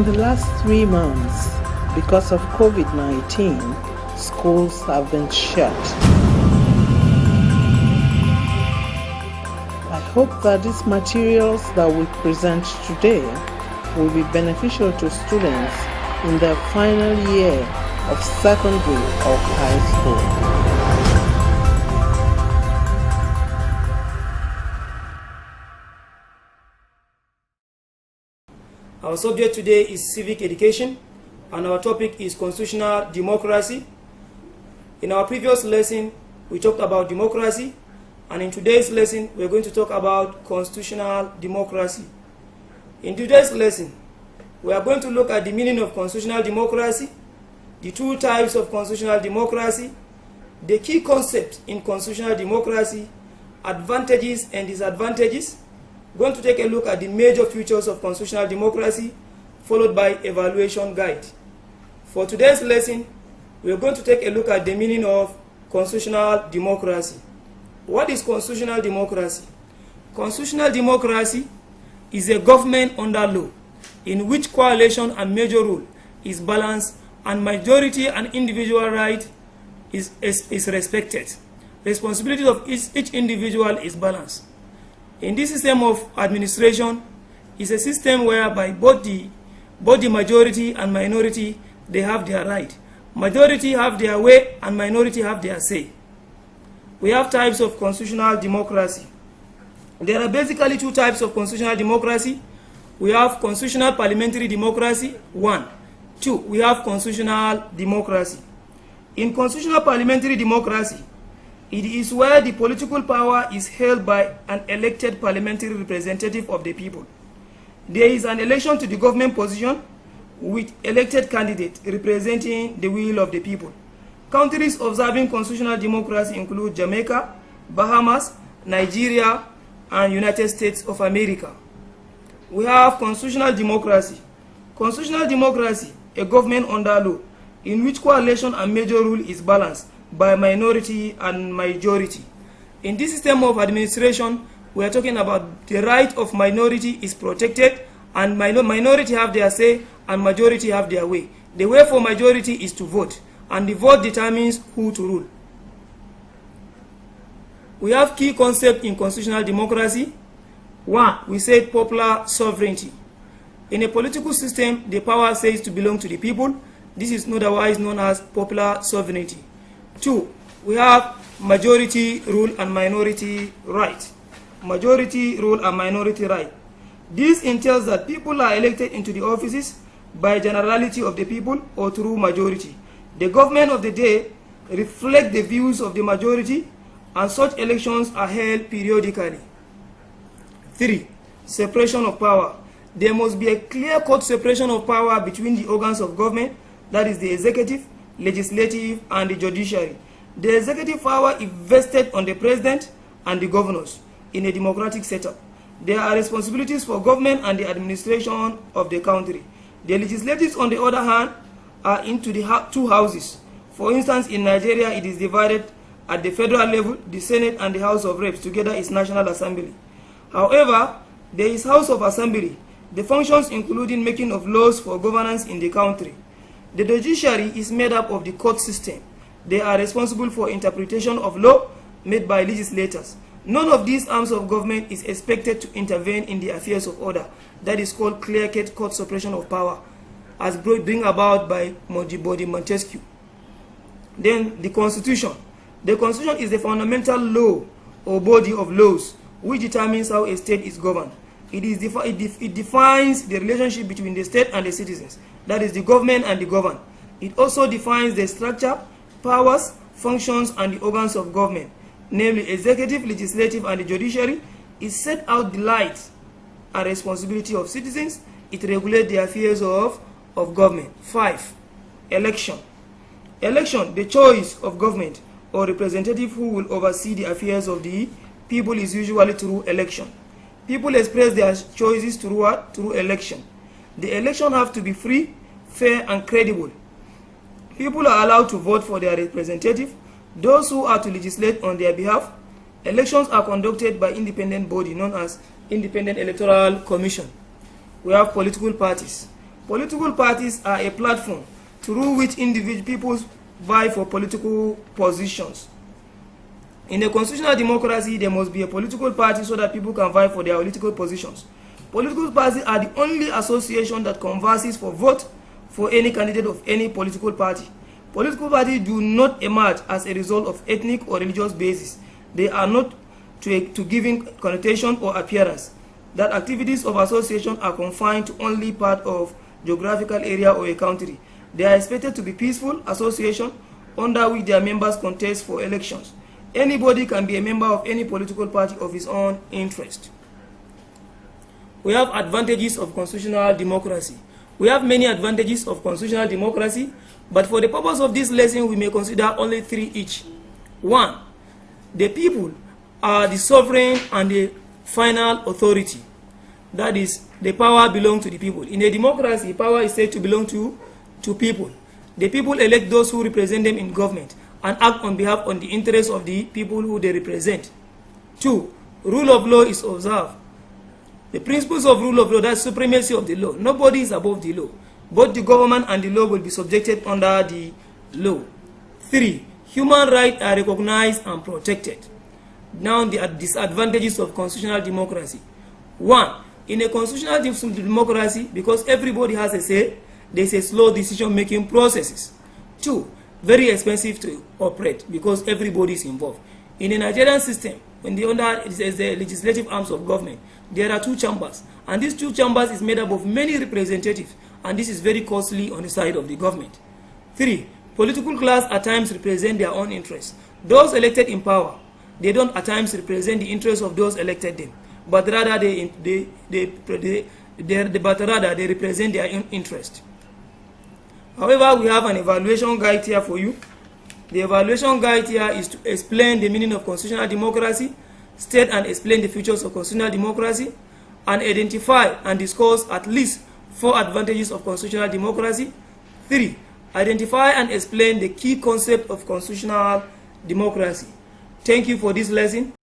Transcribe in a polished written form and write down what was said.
the last 3 months, because of COVID-19, schools have been shut. I hope that these materials that we present today will be beneficial to students in their final year of secondary or high school. Our subject today is civic education, and our topic is constitutional democracy. In our previous lesson, we talked about democracy, and in today's lesson, we're going to talk about constitutional democracy. In today's lesson, we are going to look at the meaning of constitutional democracy, the 2 types of constitutional democracy, the key concepts in constitutional democracy, advantages and disadvantages. We're going to take a look at the major features of constitutional democracy, followed by evaluation guide. For today's lesson, we're going to take a look at the meaning of constitutional democracy. What is constitutional democracy? Constitutional democracy is a government under law in which coalition and major rule is balanced and majority and individual right is respected. Responsibility of each individual is balanced. In this system of administration, is a system whereby both the majority and minority, they have their right. Majority have their way and minority have their say. We have types of constitutional democracy. There are basically 2 types of constitutional democracy. We have constitutional parliamentary democracy, 1. 2, we have constitutional democracy. In constitutional parliamentary democracy, it is where the political power is held by an elected parliamentary representative of the people. There is an election to the government position with elected candidates representing the will of the people. Countries observing constitutional democracy include Jamaica, Bahamas, Nigeria, and United States of America. We have constitutional democracy. Constitutional democracy, a government under law in which coalition and major rule is balanced by minority and majority. In this system of administration, we are talking about the right of minority is protected, and minority have their say and majority have their way. The way for majority is to vote, and the vote determines who to rule. We have key concepts in constitutional democracy. 1, we said popular sovereignty. In a political system, the power says to belong to the people. This is otherwise known as popular sovereignty. 2, we have majority rule and minority right. Majority rule and minority right. This entails that people are elected into the offices by generality of the people or through majority. The government of the day reflects the views of the majority, and such elections are held periodically. 3, separation of power. There must be a clear-cut separation of power between the organs of government, that is the executive, legislative, and the judiciary. The executive power is vested on the president and the governors in a democratic setup. There are responsibilities for government and the administration of the country. The legislatives, on the other hand, are into the 2 houses. For instance, in Nigeria, it is divided at the federal level. The Senate and the House of Reps together is National Assembly. However, there is House of Assembly. The functions including making of laws for governance in the country. The judiciary is made up of the court system. They are responsible for interpretation of law made by legislators. None of these arms of government is expected to intervene in the affairs of order. That is called clear-cut separation of power, as brought about by Montesquieu. Then the Constitution. The Constitution is the fundamental law or body of laws which determines how a state is governed. It defines the relationship between the state and the citizens, that is the government and the governed. It also defines the structure, powers, functions, and the organs of government, namely executive, legislative, and the judiciary. It set out the rights and responsibility of citizens. It regulates the affairs of government. 5, election. Election, the choice of government or representative who will oversee the affairs of the people, is usually through election. People express their choices through what? Through election. The election have to be free, fair, and credible. People are allowed to vote for their representative, those who are to legislate on their behalf. Elections are conducted by independent body known as Independent Electoral Commission. We have political parties. Political parties are a platform through which individual people vie for political positions. In a constitutional democracy, there must be a political party so that people can vie for their political positions. Political parties are the only association that converses for vote for any candidate of any political party. Political parties do not emerge as a result of ethnic or religious basis. They are not to given connotation or appearance. That activities of association are confined to only part of geographical area or a country. They are expected to be peaceful association under which their members contest for elections. Anybody can be a member of any political party of his own interest. We have advantages of constitutional democracy. We have many advantages of constitutional democracy, but for the purpose of this lesson, we may consider only 3 each. 1. The people are the sovereign and the final authority. That is, the power belongs to the people. In a democracy, power is said to belong to people. The people elect those who represent them in government and act on behalf of the interests of the people who they represent. 2. Rule of law is observed. The principles of rule of law, that's supremacy of the law. Nobody is above the law. Both the government and the law will be subjected under the law. 3. Human rights are recognized and protected. Now the disadvantages of constitutional democracy. 1. In a constitutional democracy, because everybody has a say, there's a slow decision-making processes. 2. Very expensive to operate because everybody is involved. In a Nigerian system, when the legislative arms of government, there are 2 chambers, and these 2 chambers is made up of many representatives, and this is very costly on the side of the government. 3. Political class at times represent their own interests. Those elected in power, they don't at times represent the interests of those elected them, but rather they represent their own interest. However, we have an evaluation guide here for you. The evaluation guide here is to explain the meaning of constitutional democracy, state and explain the features of constitutional democracy, and identify and discuss at least 4 advantages of constitutional democracy. 3. Identify and explain the key concept of constitutional democracy. Thank you for this lesson.